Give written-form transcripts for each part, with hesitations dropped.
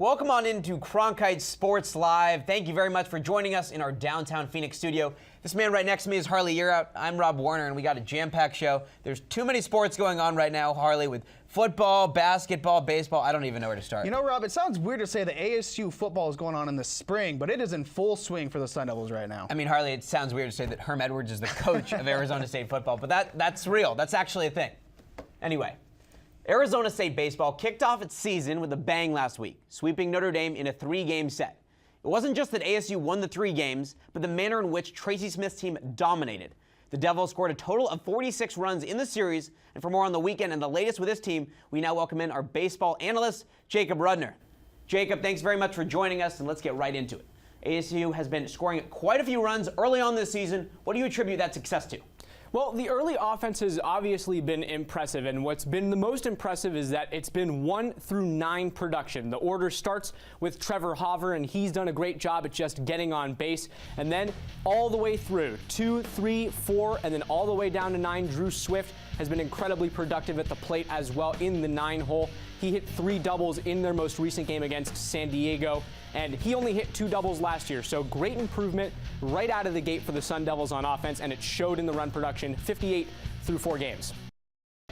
Welcome on into Cronkite Sports Live. Thank you very much for joining us in our downtown Phoenix studio. This man right next to me is Harley Yearout. I'm Rob Werner, and we got a jam-packed show. There's too many sports going on right now, Harley, with football, basketball, baseball. I don't even know where to start. You know, Rob, it sounds weird to say that ASU football is going on in the spring, but it is in full swing for the Sun Devils right now. I mean, Harley, it sounds weird to say that Herm Edwards is the coach of Arizona State football, but that's real. That's actually a thing. Anyway. Arizona State baseball kicked off its season with a bang last week, sweeping Notre Dame in a 3-game set. It wasn't just that ASU won the 3 games, but the manner in which Tracy Smith's team dominated. The Devils scored a total of 46 runs in the series, and for more on the weekend and the latest with this team, we now welcome in our baseball analyst, Jacob Rudner. Jacob, thanks very much for joining us, and let's get right into it. ASU has been scoring quite a few runs early on this season. What do you attribute that success to? Well, the early offense has obviously been impressive, and what's been the most impressive is that it's been 1 through 9 production. The order starts with Trevor Hauver, and he's done a great job at just getting on base, and then all the way through 2, 3, 4, and then all the way down to 9. Drew Swift has been incredibly productive at the plate as well in the 9-hole. He hit 3 doubles in their most recent game against San Diego, and he only hit 2 doubles last year, so great improvement right out of the gate for the Sun Devils on offense, and it showed in the run production, 58 through 4 games.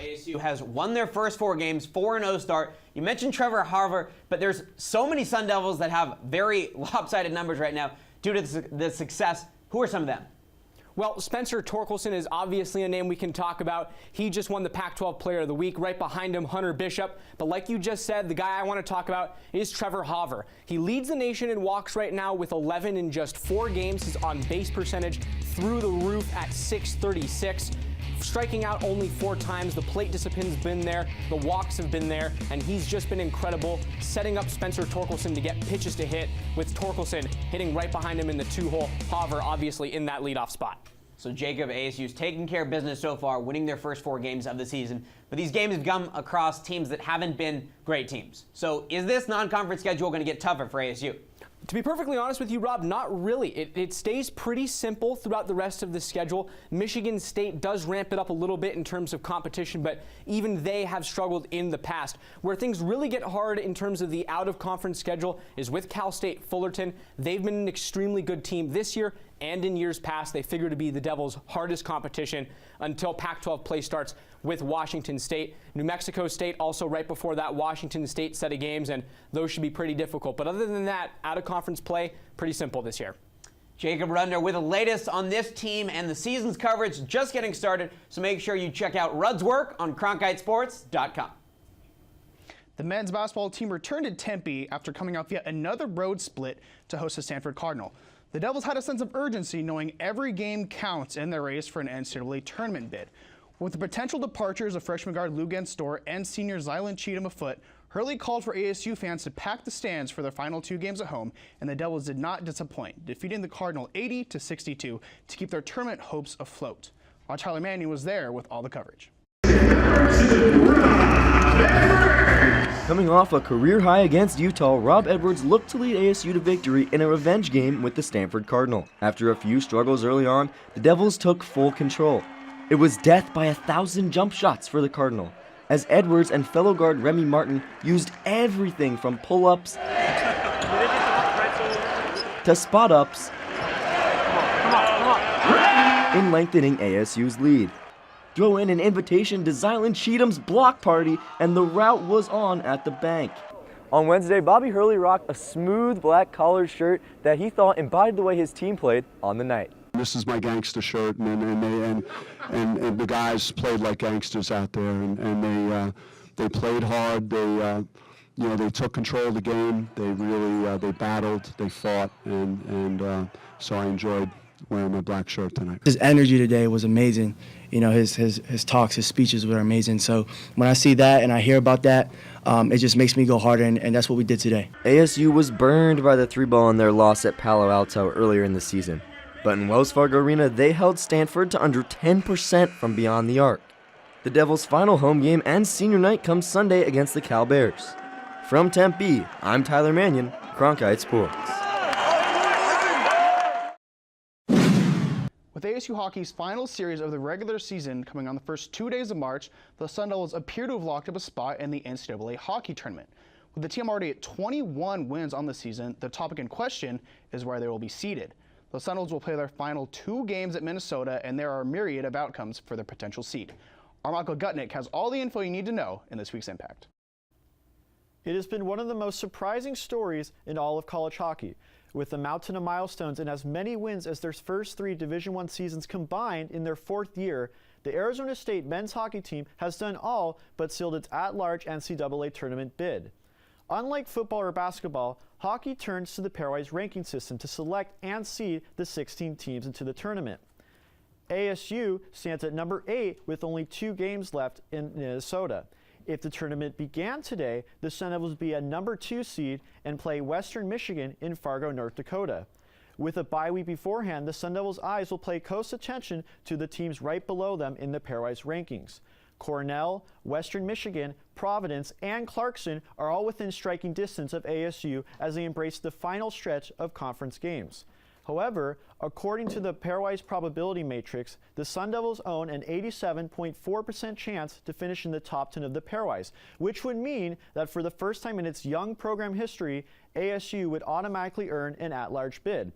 ASU has won their first 4 games, 4-0 start. You mentioned Trevor Hauver, but there's so many Sun Devils that have very lopsided numbers right now due to the success. Who are some of them? Well, Spencer Torkelson is obviously a name we can talk about. He just won the Pac-12 Player of the Week. Right behind him, Hunter Bishop. But like you just said, the guy I want to talk about is Trevor Hauver. He leads the nation in walks right now with 11 in just 4 games. His on-base percentage through the roof at .636. Striking out only 4 times. The plate discipline's been there. The walks have been there. And he's just been incredible, setting up Spencer Torkelson to get pitches to hit, with Torkelson hitting right behind him in the 2-hole. Hauver obviously in that leadoff spot. So Jacob, ASU's taking care of business so far, winning their first 4 games of the season. But these games have come across teams that haven't been great teams. So is this non-conference schedule going to get tougher for ASU? To be perfectly honest with you, Rob, not really. It stays pretty simple throughout the rest of the schedule. Michigan State does ramp it up a little bit in terms of competition, but even they have struggled in the past. Where things really get hard in terms of the out-of-conference schedule is with Cal State Fullerton. They've been an extremely good team this year, and in years past, they figure to be the Devils' hardest competition until Pac-12 play starts with Washington State. New Mexico State also right before that Washington State set of games, and those should be pretty difficult. But other than that, out-of-conference play, pretty simple this year. Jacob Rudner with the latest on this team and the season's coverage just getting started, so make sure you check out Rud's work on CronkiteSports.com. The men's basketball team returned to Tempe after coming off yet another road split to host the Stanford Cardinal. The Devils had a sense of urgency, knowing every game counts in their race for an NCAA tournament bid. With the potential departures of freshman guard Lugan Storr and senior Zylan Cheatham afoot, Hurley called for ASU fans to pack the stands for their final 2 games at home, and the Devils did not disappoint, defeating the Cardinal 80-62 to keep their tournament hopes afloat. Our Tyler Manning was there with all the coverage. Coming off a career high against Utah, Rob Edwards looked to lead ASU to victory in a revenge game with the Stanford Cardinal. After a few struggles early on, the Devils took full control. It was death by 1,000 jump shots for the Cardinal, as Edwards and fellow guard Remy Martin used everything from pull-ups to spot-ups in lengthening ASU's lead. Throw in an invitation to Zylan Cheatham's block party, and the route was on at the bank. On Wednesday, Bobby Hurley rocked a smooth black collared shirt that he thought embodied the way his team played on the night. This is my gangster shirt, and the guys played like gangsters out there, and they played hard. They took control of the game. They really they battled, they fought, and so I enjoyed wearing my black shirt tonight. His energy today was amazing. You know, his talks, his speeches were amazing. So when I see that and I hear about that, it just makes me go harder, and that's what we did today. ASU was burned by the 3-ball in their loss at Palo Alto earlier in the season. But in Wells Fargo Arena, they held Stanford to under 10% from beyond the arc. The Devils' final home game and senior night comes Sunday against the Cal Bears. From Tempe, I'm Tyler Mannion, Cronkite Sports. With ASU Hockey's final series of the regular season coming on the first 2 days of March, the Sun Devils appear to have locked up a spot in the NCAA Hockey Tournament. With the team already at 21 wins on the season, the topic in question is where they will be seeded. The Sun Devils will play their final 2 games at Minnesota, and there are a myriad of outcomes for their potential seed. Our Michael Gutnick has all the info you need to know in this week's Impact. It has been one of the most surprising stories in all of college hockey. With a mountain of milestones and as many wins as their first 3 Division I seasons combined in their 4th year, the Arizona State men's hockey team has done all but sealed its at-large NCAA tournament bid. Unlike football or basketball, hockey turns to the pairwise ranking system to select and seed the 16 teams into the tournament. ASU stands at number 8 with only 2 games left in Minnesota. If the tournament began today, the Sun Devils would be a number 2 seed and play Western Michigan in Fargo, North Dakota. With a bye week beforehand, the Sun Devils' eyes will pay close attention to the teams right below them in the pairwise rankings. Cornell, Western Michigan, Providence, and Clarkson are all within striking distance of ASU as they embrace the final stretch of conference games. However, according to the pairwise probability matrix, the Sun Devils own an 87.4% chance to finish in the top 10 of the pairwise, which would mean that for the first time in its young program history, ASU would automatically earn an at-large bid.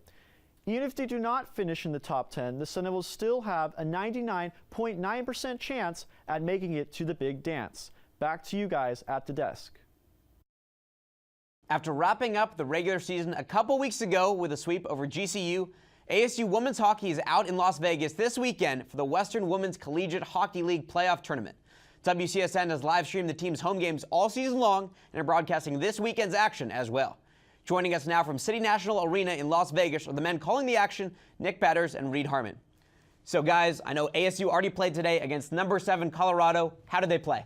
Even if they do not finish in the top 10, the Sun Devils still have a 99.9% chance at making it to the big dance. Back to you guys at the desk. After wrapping up the regular season a couple weeks ago with a sweep over GCU, ASU Women's Hockey is out in Las Vegas this weekend for the Western Women's Collegiate Hockey League playoff tournament. WCSN has live streamed the team's home games all season long and are broadcasting this weekend's action as well. Joining us now from City National Arena in Las Vegas are the men calling the action, Nick Batters and Reed Harmon. So guys, I know ASU already played today against number 7 Colorado. How did they play?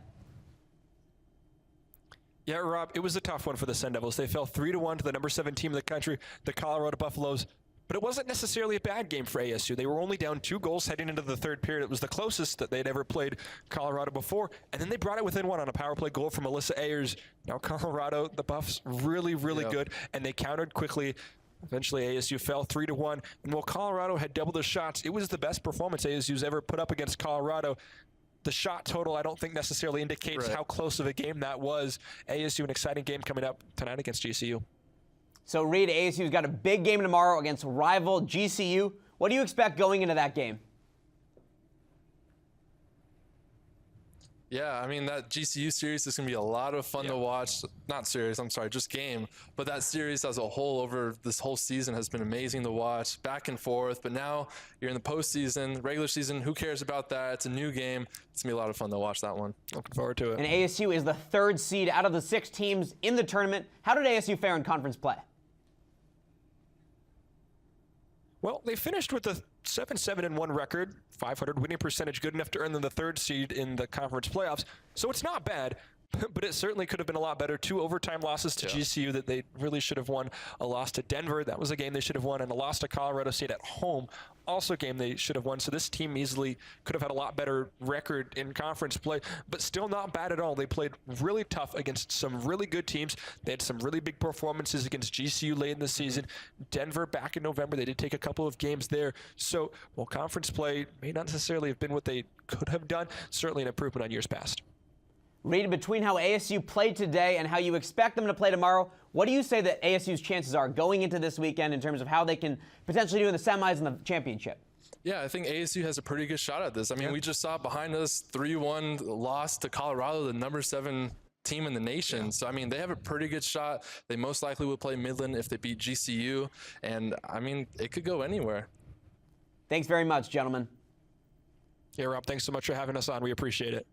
Yeah, Rob, it was a tough one for the Sun Devils. They fell 3-1 to the number 7 team in the country, the Colorado Buffaloes. But it wasn't necessarily a bad game for ASU. They were only down 2 goals heading into the 3rd period. It was the closest that they'd ever played Colorado before. And then they brought it within 1 on a power play goal from Alyssa Ayers. Now Colorado, the Buffs, really good, and they countered quickly. Eventually, ASU fell 3-1. And while Colorado had double the shots, it was the best performance ASU's ever put up against Colorado. The shot total, I don't think necessarily indicates how close of a game that was. ASU, an exciting game coming up tonight against GCU. So Reed, ASU's got a big game tomorrow against rival GCU. What do you expect going into that game? Yeah, I mean, that GCU series is going to be a lot of fun to watch. Not series, I'm sorry, just game. But that series as a whole over this whole season has been amazing to watch, back and forth. But now you're in the postseason, regular season, who cares about that? It's a new game. It's going to be a lot of fun to watch that one. Looking forward to it. And ASU is the 3rd seed out of the 6 teams in the tournament. How did ASU fare in conference play? Well, they finished with a 7-7-1 record, .500 winning percentage, good enough to earn them the 3rd seed in the conference playoffs. So it's not bad, but it certainly could have been a lot better. 2 overtime losses to GCU that they really should have won. A loss to Denver, that was a game they should have won, and a loss to Colorado State at home, also a game they should have won. So this team easily could have had a lot better record in conference play, but still not bad at all. They played really tough against some really good teams. They had some really big performances against GCU late in the season. Denver back in November, they did take a couple of games there. So while conference play may not necessarily have been what they could have done, certainly an improvement on years past. Reed, between how ASU played today and how you expect them to play tomorrow, what do you say that ASU's chances are going into this weekend in terms of how they can potentially do in the semis and the championship? Yeah, I think ASU has a pretty good shot at this. I mean, we just saw behind us 3-1 loss to Colorado, the number 7 team in the nation. So, I mean, they have a pretty good shot. They most likely will play Midland if they beat GCU. And, I mean, it could go anywhere. Thanks very much, gentlemen. Yeah, Rob, thanks so much for having us on. We appreciate it.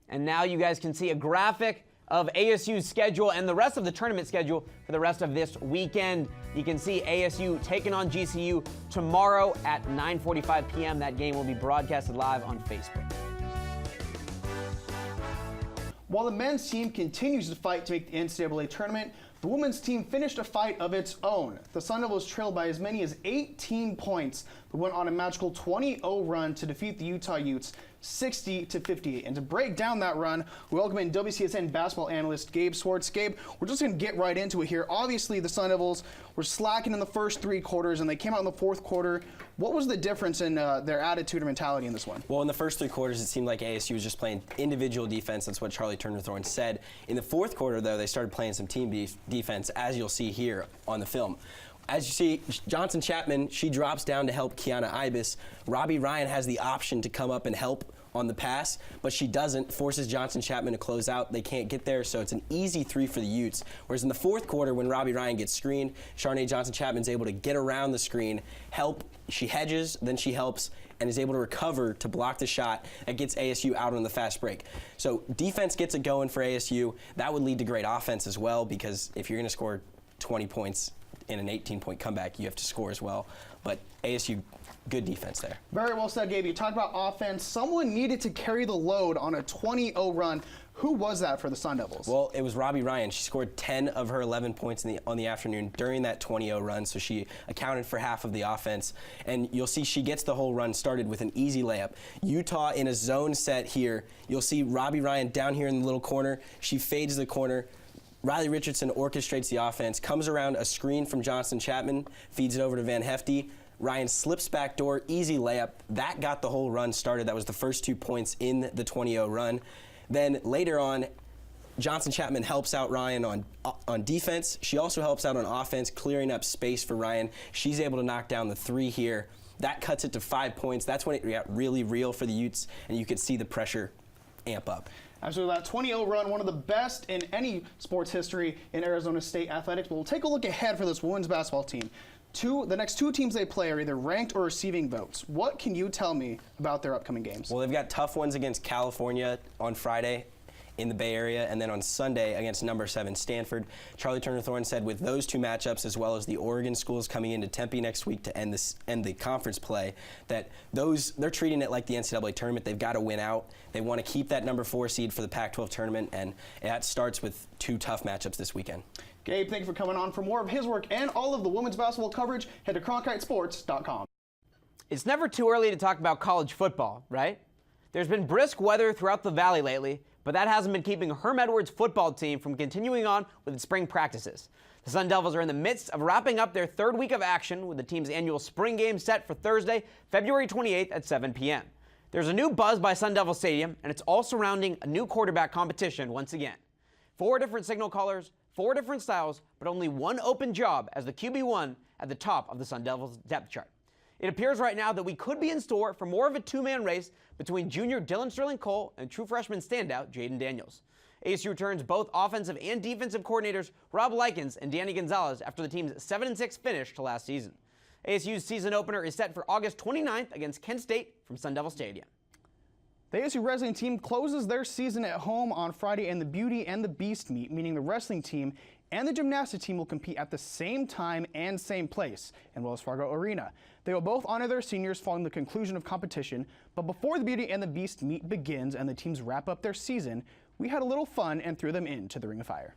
And now you guys can see a graphic of ASU's schedule and the rest of the tournament schedule for the rest of this weekend. You can see ASU taking on GCU tomorrow at 9:45 p.m. That game will be broadcasted live on Facebook. While the men's team continues to fight to make the NCAA tournament, the women's team finished a fight of its own. The Sun Devils trailed by as many as 18 points who went on a magical 20-0 run to defeat the Utah Utes 60-58. And to break down that run, we welcome in WCSN basketball analyst Gabe Swartz. Gabe, we're just going to get right into it here. Obviously, the Sun Devils were slacking in the first 3 quarters, and they came out in the 4th quarter. What was the difference in their attitude or mentality in this one? Well, in the first 3 quarters, it seemed like ASU was just playing individual defense. That's what Charlie Turner-Thorne said. In the 4th quarter, though, they started playing some team defense, as you'll see here on the film. As you see, Johnson Chapman, she drops down to help Kiana Ibis. Robbie Ryan has the option to come up and help on the pass, but she doesn't, forces Johnson Chapman to close out. They can't get there, so it's an easy 3 for the Utes. Whereas in the 4th quarter, when Robbie Ryan gets screened, Sharnae Johnson Chapman's able to get around the screen, help, she hedges, then she helps, and is able to recover to block the shot that gets ASU out on the fast break. So defense gets it going for ASU. That would lead to great offense as well, because if you're going to score 20 points in an 18-point comeback, you have to score as well. But ASU, good defense there. Very well said, Gabe. You talked about offense. Someone needed to carry the load on a 20-0 run. Who was that for the Sun Devils? Well, it was Robbie Ryan. She scored 10 of her 11 points on the afternoon during that 20-0 run, so she accounted for half of the offense. And you'll see she gets the whole run started with an easy layup. Utah in a zone set here. You'll see Robbie Ryan down here in the little corner. She fades the corner. Riley Richardson orchestrates the offense, comes around a screen from Johnson Chapman, feeds it over to Van Hefty. Ryan slips back door, easy layup. That got the whole run started. That was the first 2 points in the 20-0 run. Then later on, Johnson Chapman helps out Ryan on defense. She also helps out on offense, clearing up space for Ryan. She's able to knock down the 3 here. That cuts it to 5 points. That's when it got really real for the Utes, and you could see the pressure amp up. Absolutely, that 20-0 run, one of the best in any sports history in Arizona State athletics. But we'll take a look ahead for this women's basketball team. The next 2 teams they play are either ranked or receiving votes. What can you tell me about their upcoming games? Well, they've got tough ones against California on Friday in the Bay Area, and then on Sunday against number 7 Stanford. Charlie Turner-Thorne said with those 2 matchups, as well as the Oregon schools coming into Tempe next week to end the conference play, that they're treating it like the NCAA tournament. They've got to win out. They want to keep that number 4 seed for the Pac-12 tournament, and that starts with 2 tough matchups this weekend. Gabe, thank you for coming on. For more of his work and all of the women's basketball coverage, head to cronkitesports.com. It's never too early to talk about college football, right? There's been brisk weather throughout the valley lately, but that hasn't been keeping Herm Edwards' football team from continuing on with its spring practices. The Sun Devils are in the midst of wrapping up their 3rd week of action with the team's annual spring game set for Thursday, February 28th at 7 p.m. There's a new buzz by Sun Devil Stadium, and it's all surrounding a new quarterback competition once again. 4 different signal callers, 4 different styles, but only 1 open job as the QB1 at the top of the Sun Devils depth chart. It appears right now that we could be in store for more of a 2-man race between junior Dylan Sterling Cole and true freshman standout Jaden Daniels. ASU returns both offensive and defensive coordinators Rob Likens and Danny Gonzalez after the team's 7-6 finish to last season. ASU's season opener is set for August 29th against Kent State from Sun Devil Stadium. The ASU wrestling team closes their season at home on Friday in the Beauty and the Beast meet, meaning the wrestling team and the gymnastics team will compete at the same time and same place in Wells Fargo Arena. They will both honor their seniors following the conclusion of competition, but before the Beauty and the Beast meet begins and the teams wrap up their season, we had a little fun and threw them into the Ring of Fire.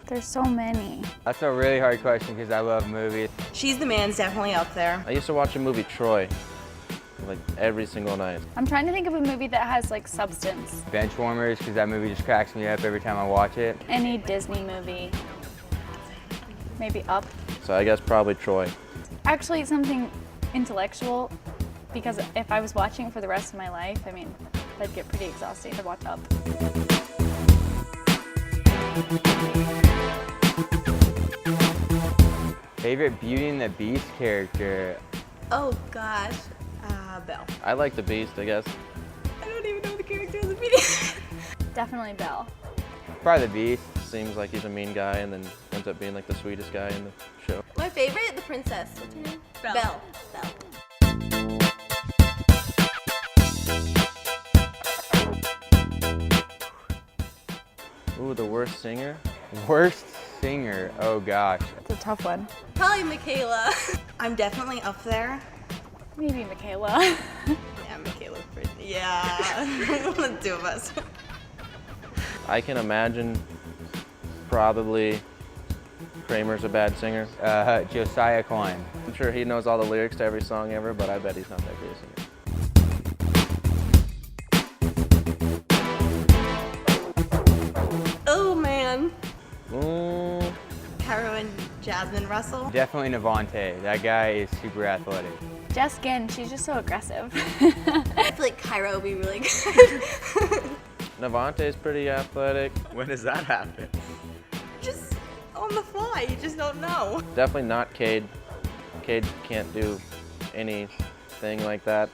There's so many. That's a really hard question because I love movies. She's the Man's definitely up there. I used to watch the movie Troy, like every single night. I'm trying to think of a movie that has like substance. Benchwarmers, because that movie just cracks me up every time I watch it. Any Disney movie. Maybe Up. So I guess probably Troy. Actually something intellectual, because if I was watching it for the rest of my life, I mean, that'd get pretty exhausting to watch Up. Favorite Beauty and the Beast character? Oh gosh, Belle. I like the Beast, I guess. I don't even know the character of the video. Definitely Belle. Probably the Beast. Seems like he's a mean guy and then ends up being like the sweetest guy in the show. My favorite, the princess. What's her name? Belle. Belle. Ooh, the worst singer? Worst singer? Oh gosh. It's a tough one. Probably Michaela. I'm definitely up there. Maybe Michaela. Yeah, Michaela's pretty. Yeah, the two of us. I can imagine probably Kramer's a bad singer. Josiah Klein. I'm sure he knows all the lyrics to every song ever, but I bet he's not that great a singer. Oh man. Cairo and Jasmine Russell. Definitely Navante. That guy is super athletic. Jess Ginn, she's just so aggressive. I feel like Cairo would be really good. Navante is pretty athletic. When does that happen? Just on the fly, you just don't know. Definitely not Cade. Cade can't do anything like that.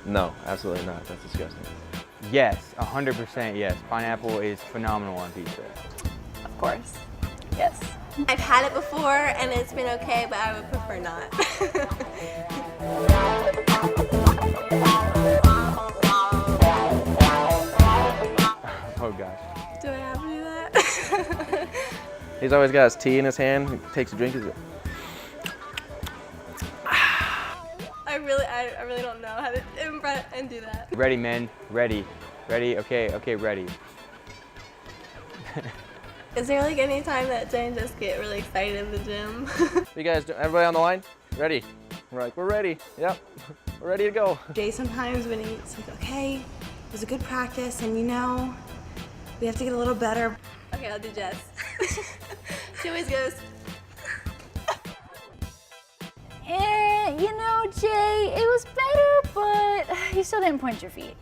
No, absolutely not. That's disgusting. Yes, 100% yes. Pineapple is phenomenal on pizza. Of course. Yes. I've had it before and it's been okay, but I would prefer not. Oh gosh. Do I have to do that? He's always got his tea in his hand. He takes a drink. He's like, I really don't know how to and do that. Ready, men. Ready. Ready. Okay, ready. Is there like any time that Jay and Jess get really excited in the gym? you guys, everybody on the line? Ready? We're like, we're ready. Yep, we're ready to go. Jay sometimes when he's like, okay, it was a good practice and you know, we have to get a little better. Okay, I'll do Jess. She always goes, You know, Jay, it was better, but you still didn't point your feet.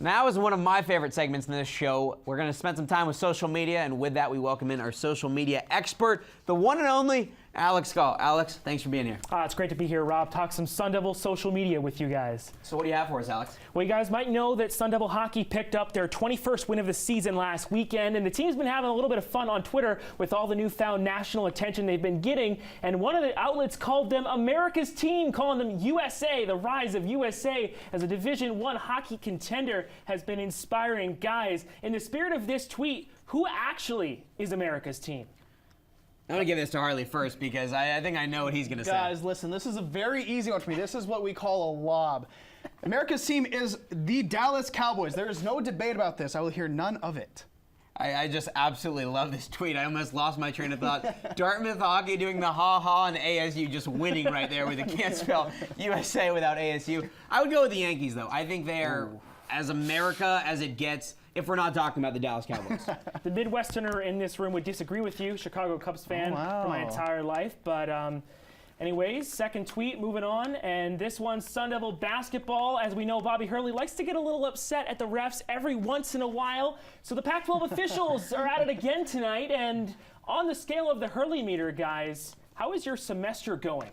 Now is one of my favorite segments in this show. We're going to spend some time with social media, and with that, we welcome in our social media expert, the one and only Alex Scott. Alex, thanks for being here. It's great to be here, Rob. Talk some Sun Devil social media with you guys. So what do you have for us, Alex? Well, you guys might know that Sun Devil Hockey picked up their 21st win of the season last weekend, and the team's been having a little bit of fun on Twitter with all the newfound national attention they've been getting, and one of the outlets called them America's team, calling them USA. The rise of USA as a Division I hockey contender has been inspiring. Guys, in the spirit of this tweet, who actually is America's team? I'm going to give this to Harley first because I think I know what he's going to say. Guys, listen, this is a very easy one for me. This is what we call a lob. America's team is the Dallas Cowboys. There is no debate about this. I will hear none of it. I just absolutely love this tweet. I almost lost my train of thought. Dartmouth Hockey doing the ha-ha and ASU just winning right there with the can't spell USA without ASU. I would go with the Yankees, though. I think they are as America as it gets, if we're not talking about the Dallas Cowboys. The Midwesterner in this room would disagree with you, Chicago Cubs fan for my entire life. But anyways, second tweet, moving on. And this one's Sun Devil Basketball. As we know, Bobby Hurley likes to get a little upset at the refs every once in a while. So the Pac-12 officials are at it again tonight. And on the scale of the Hurley meter, guys, how is your semester going?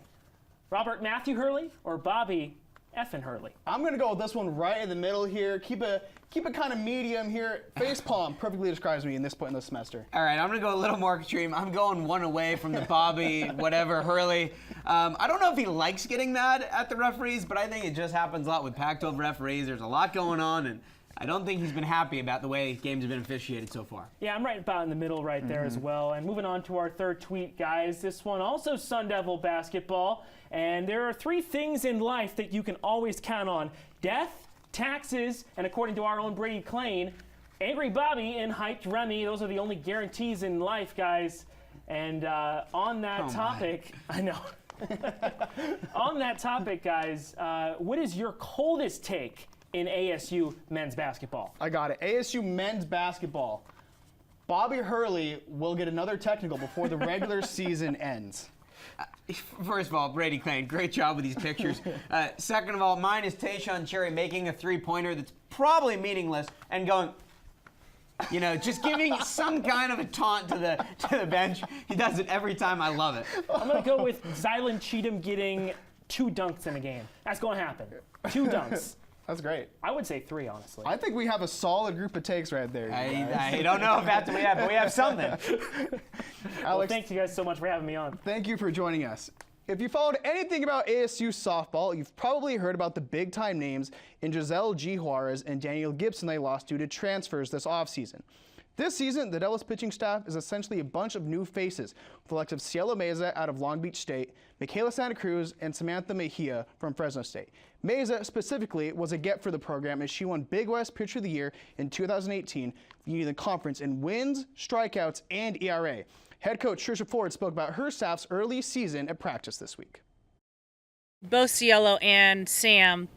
Robert Matthew Hurley or Bobby effing Hurley? I'm going to go with this one right in the middle here. Keep it kind of medium here. Facepalm perfectly describes me in this point in the semester. All right, I'm going to go a little more extreme. I'm going one away from the Bobby, whatever, Hurley. I don't know if he likes getting mad at the referees, but I think it just happens a lot with Pac-12 referees. There's a lot going on, and I don't think he's been happy about the way games have been officiated so far. Yeah, I'm right about in the middle right there as well. And moving on to our third tweet, guys. This one also Sun Devil Basketball. And there are three things in life that you can always count on: death, taxes, and according to our own Brady Klein, Angry Bobby and Hyped Remy. Those are the only guarantees in life, guys. And on that topic, I know. On that topic, guys, what is your coldest take in ASU men's basketball? I got it. ASU men's basketball. Bobby Hurley will get another technical before the regular season ends. First of all, Brady Klein, great job with these pictures. Second of all, mine is Tayshaun Cherry making a three-pointer that's probably meaningless and going, you know, just giving some kind of a taunt to the bench. He does it every time. I love it. I'm going to go with Zylan Cheatham getting 2 dunks in a game. That's going to happen. 2 dunks. That's great. I would say 3, honestly. I think we have a solid group of takes right there. I don't know if that's what we have, but we have something. Alex, well, thanks you guys so much for having me on. Thank you for joining us. If you followed anything about ASU softball, you've probably heard about the big-time names in Giselle G. Juarez and Daniel Gibson they lost due to transfers this offseason. This season, the Devils pitching staff is essentially a bunch of new faces, with the likes of Cielo Meza out of Long Beach State, Michaela Santa Cruz, and Samantha Mejia from Fresno State. Meza specifically was a get for the program as she won Big West Pitcher of the Year in 2018, leading the conference in wins, strikeouts, and ERA. Head coach Trisha Ford spoke about her staff's early season at practice this week. Both Cielo and Sam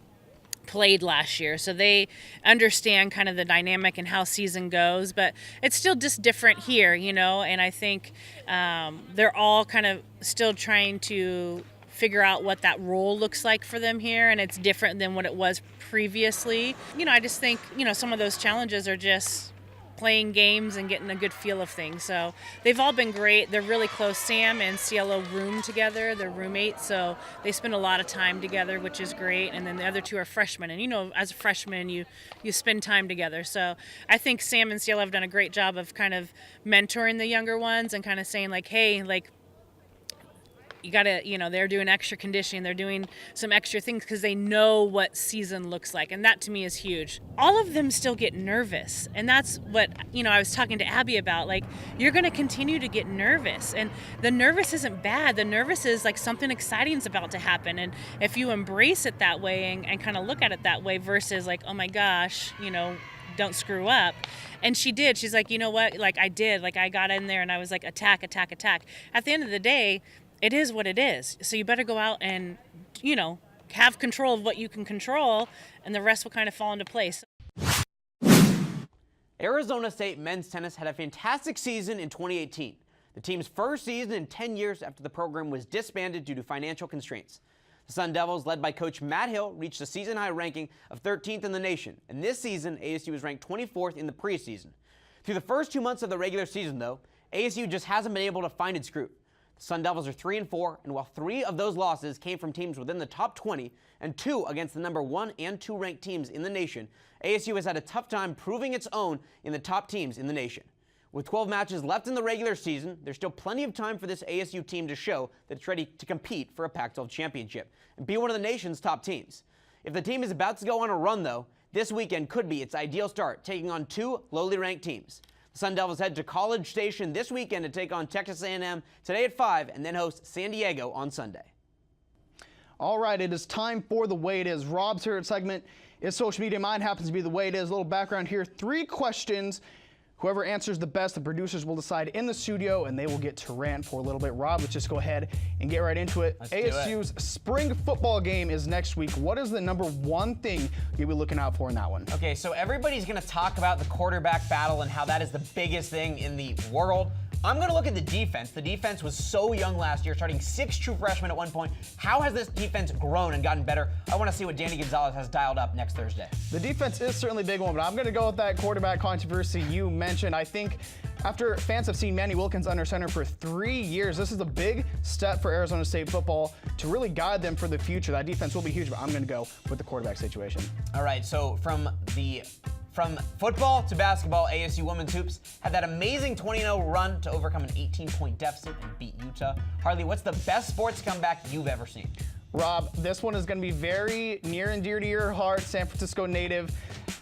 played last year, so they understand kind of the dynamic and how season goes, but it's still just different here, you know, and I think they're all kind of still trying to figure out what that role looks like for them here, and it's different than what it was previously. You know, I just think, you know, some of those challenges are just playing games and getting a good feel of things. So they've all been great. They're really close. Sam and Cielo room together. They're roommates, so they spend a lot of time together, which is great. And then the other two are freshmen. And you know, as a freshman, you spend time together. So I think Sam and Cielo have done a great job of kind of mentoring the younger ones and kind of saying like, hey, like, you gotta, you know, they're doing extra conditioning, they're doing some extra things because they know what season looks like, and that to me is huge. All of them still get nervous, and that's what, you know, I was talking to Abby about, like, you're gonna continue to get nervous, and the nervous isn't bad, the nervous is like something exciting is about to happen, and if you embrace it that way and kind of look at it that way versus like, oh my gosh, you know, don't screw up. And she did. She's like, you know what, like I did, like I got in there and I was like, attack, attack, attack. At the end of the day, it is what it is. So you better go out and, you know, have control of what you can control, and the rest will kind of fall into place. Arizona State men's tennis had a fantastic season in 2018. The team's first season in 10 years after the program was disbanded due to financial constraints. The Sun Devils, led by coach Matt Hill, reached a season-high ranking of 13th in the nation. And this season, ASU was ranked 24th in the preseason. Through the first 2 months of the regular season, though, ASU just hasn't been able to find its groove. The Sun Devils are 3-4, and while 3 of those losses came from teams within the top 20 and 2 against the number 1 and 2 ranked teams in the nation, ASU has had a tough time proving its own in the top teams in the nation. With 12 matches left in the regular season, there's still plenty of time for this ASU team to show that it's ready to compete for a Pac-12 championship and be one of the nation's top teams. If the team is about to go on a run, though, this weekend could be its ideal start, taking on 2 lowly ranked teams. The Sun Devils head to College Station this weekend to take on Texas A&M today at 5 and then host San Diego on Sunday. All right, it is time for The Way It Is. Rob's favorite segment is social media. Mine happens to be The Way It Is. A little background here. 3 questions. Whoever answers the best, the producers will decide in the studio, and they will get to rant for a little bit. Rob, let's just go ahead and get right into it. ASU's spring football game is next week. What is the number 1 thing you'll be looking out for in that one? Okay, so everybody's going to talk about the quarterback battle and how that is the biggest thing in the world. I'm going to look at the defense. The defense was so young last year, starting 6 true freshmen at one point. How has this defense grown and gotten better? I want to see what Danny Gonzalez has dialed up next Thursday. The defense is certainly a big one, but I'm going to go with that quarterback controversy you mentioned. I think after fans have seen Manny Wilkins under center for 3 years, this is a big step for Arizona State football to really guide them for the future. That defense will be huge, but I'm going to go with the quarterback situation. All right, so from football to basketball, ASU Women's Hoops had that amazing 20-0 run to overcome an 18-point deficit and beat Utah. Harley, what's the best sports comeback you've ever seen? Rob, this one is going to be very near and dear to your heart, San Francisco native.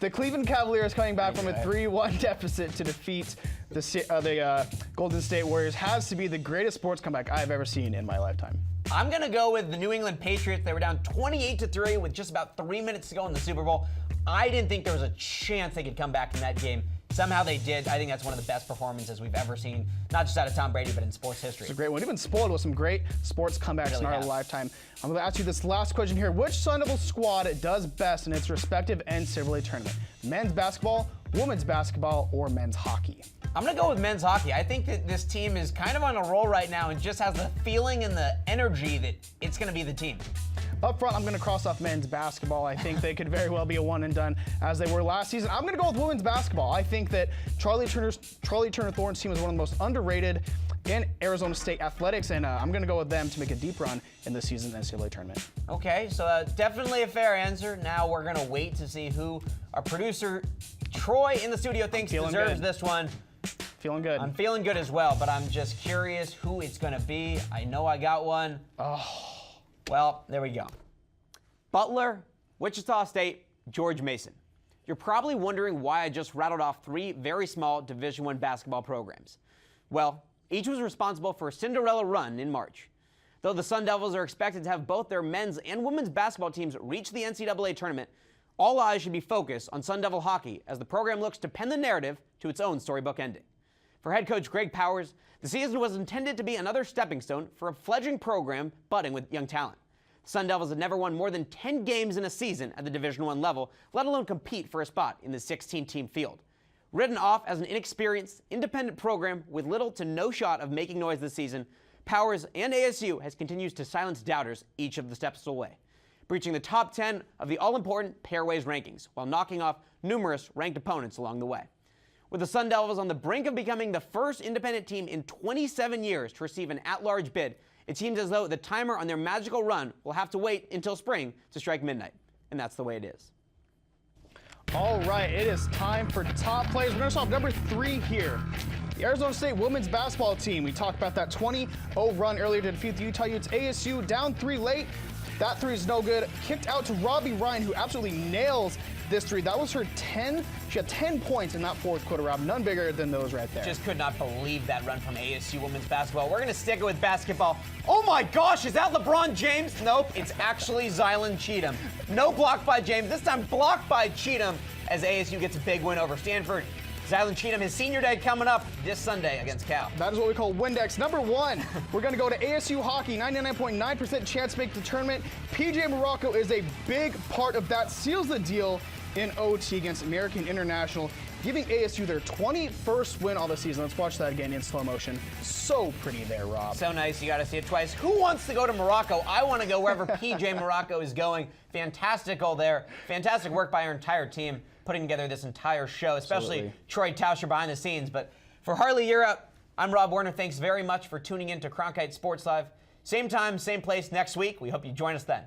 The Cleveland Cavaliers coming back from a 3-1 deficit to defeat the Golden State Warriors has to be the greatest sports comeback I've ever seen in my lifetime. I'm going to go with the New England Patriots. They were down 28-3 with just about 3 minutes to go in the Super Bowl. I didn't think there was a chance they could come back from that game. Somehow they did. I think that's one of the best performances we've ever seen, not just out of Tom Brady, but in sports history. It's a great one. We've been spoiled with some great sports comebacks in our lifetime. I'm going to ask you this last question here. Which Sun Devil squad does best in its respective NCAA tournament? Men's basketball, women's basketball, or men's hockey? I'm going to go with men's hockey. I think that this team is kind of on a roll right now and just has the feeling and the energy that it's going to be the team. Up front, I'm going to cross off men's basketball. I think they could very well be a one and done as they were last season. I'm going to go with women's basketball. I think that Charlie Turner Thorne's team is one of the most underrated in Arizona State athletics, and I'm going to go with them to make a deep run in this season's NCAA tournament. Okay, so definitely a fair answer. Now we're going to wait to see who our producer Troy in the studio thinks deserves this one. Feeling good. I'm feeling good as well, but I'm just curious who it's going to be. I know I got one. Oh. Well, there we go. Butler, Wichita State, George Mason. You're probably wondering why I just rattled off 3 very small Division I basketball programs. Well, each was responsible for a Cinderella run in March. Though the Sun Devils are expected to have both their men's and women's basketball teams reach the NCAA tournament, all eyes should be focused on Sun Devil hockey as the program looks to pen the narrative to its own storybook ending. For head coach Greg Powers, the season was intended to be another stepping stone for a fledgling program budding with young talent. The Sun Devils had never won more than 10 games in a season at the Division I level, let alone compete for a spot in the 16-team field. Written off as an inexperienced, independent program with little to no shot of making noise this season, Powers and ASU has continued to silence doubters each of the steps away, breaching the top 10 of the all-important Pairways rankings while knocking off numerous ranked opponents along the way. With the Sun Devils on the brink of becoming the first independent team in 27 years to receive an at-large bid, it seems as though the timer on their magical run will have to wait until spring to strike midnight. And that's the way it is. All right, it is time for top plays. We're going to start number 3 here. The Arizona State women's basketball team. We talked about that 20-0 run earlier to defeat the Utah Utes. ASU down 3 late. That 3 is no good. Kicked out to Robbie Ryan, who absolutely nails this 3. That was her 10. She had 10 points in that fourth quarter, Rob. None bigger than those right there. Just could not believe that run from ASU women's basketball. We're going to stick it with basketball. Oh my gosh, is that LeBron James? Nope, it's actually Zylan Cheatham. No block by James, this time blocked by Cheatham as ASU gets a big win over Stanford. Zylan Cheatham, his senior day coming up this Sunday against Cal. That is what we call Windex. Number 1, we're going to go to ASU Hockey, 99.9% chance to make the tournament. PJ Morocco is a big part of that, seals the deal in OT against American International, giving ASU their 21st win of the season. Let's watch that again in slow motion. So pretty there, Rob. So nice, you got to see it twice. Who wants to go to Morocco? I want to go wherever PJ Morocco is going. Fantastic goal there. Fantastic work by our entire team putting together this entire show, especially Troy Tauscher behind the scenes. But for Harley Yearout, I'm Rob Werner. Thanks very much for tuning in to Cronkite Sports Live. Same time, same place next week. We hope you join us then.